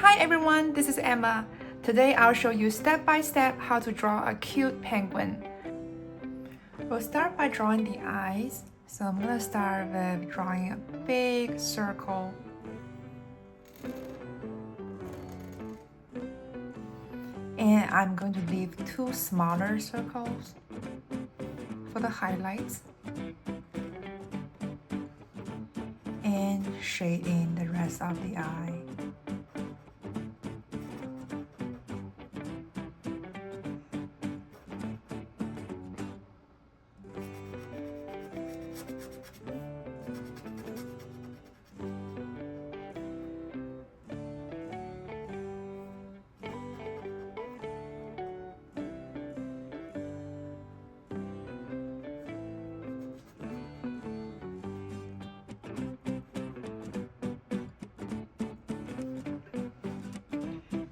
Hi everyone, this is Emma. Today I'll show you step by step how to draw a cute penguin. We'll start by drawing the eyes. So I'm gonna start with drawing a big circle. And I'm going to leave two smaller circles for the highlights. And shade in the rest of the eye.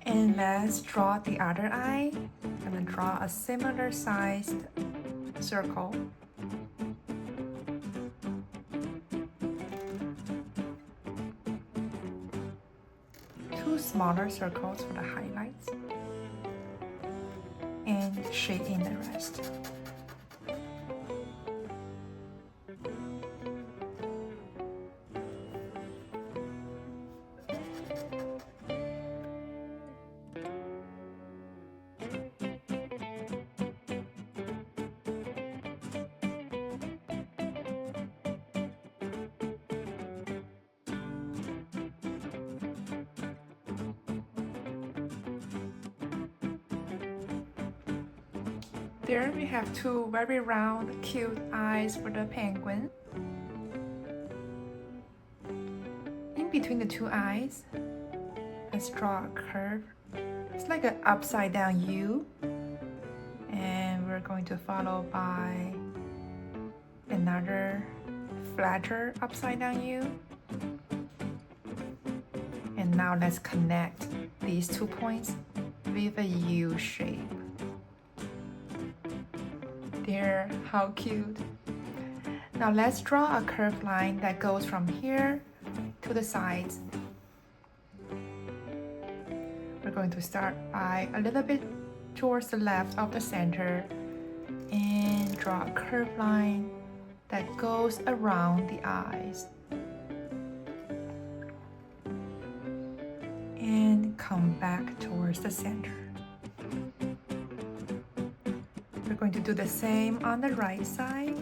And let's draw the other eye. I'm gonna draw a similar sized circle. Two smaller circles for the highlights. And shade in the rest. There we have two very round, cute eyes for the penguin. In between the two eyes, let's draw a curve. It's like an upside down U. And we're going to follow by another flatter upside down U. And now let's connect these 2 points with a U shape. There, how cute. Now let's draw a curved line that goes from here to the sides. We're going to start by a little bit towards the left of the center and draw a curved line that goes around the eyes. And come back towards the center. We're going to do the same on the right side.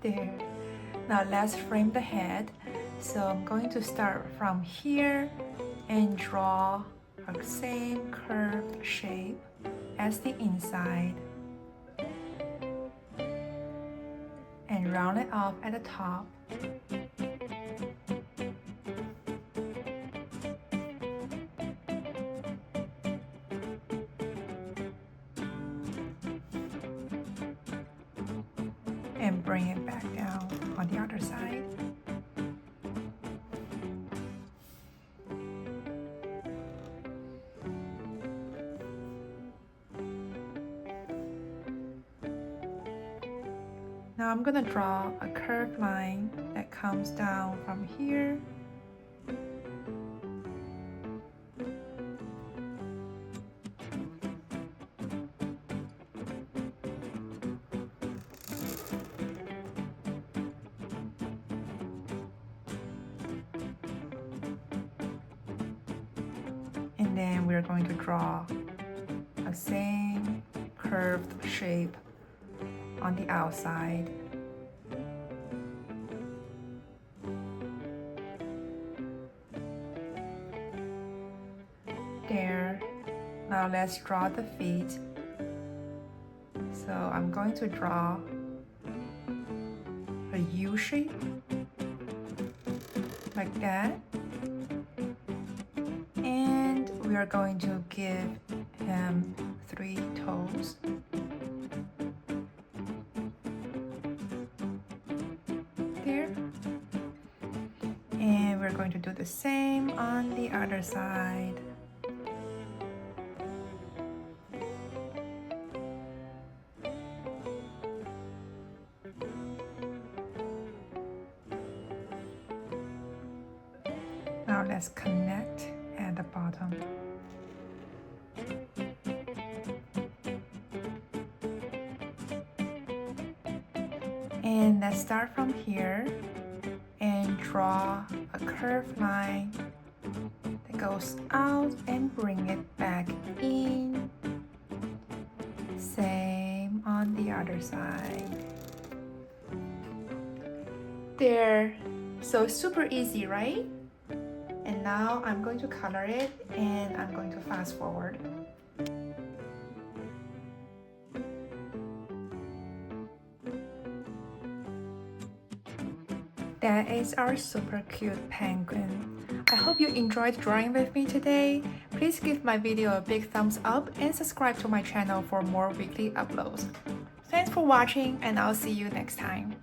There. Now let's frame the head. So I'm going to start from here and draw a same curved shape as the inside. And round it off at the top. And bring it back down on the other side. Now I'm gonna draw a curved line that comes down from here and then we're going to draw a same curved shape on the outside. There. Now let's draw the feet. So I'm going to draw a U shape like that. And we are going to give him 3 toes. There. And we're going to do the same on the other side. Now let's connect at the bottom. And let's start from here and draw a curved line that goes out and bring it back in. Same on the other side. There, so super easy, right? And now I'm going to color it and I'm going to fast forward. That is our super cute penguin. I hope you enjoyed drawing with me today. Please give my video a big thumbs up and subscribe to my channel for more weekly uploads. Thanks for watching and I'll see you next time.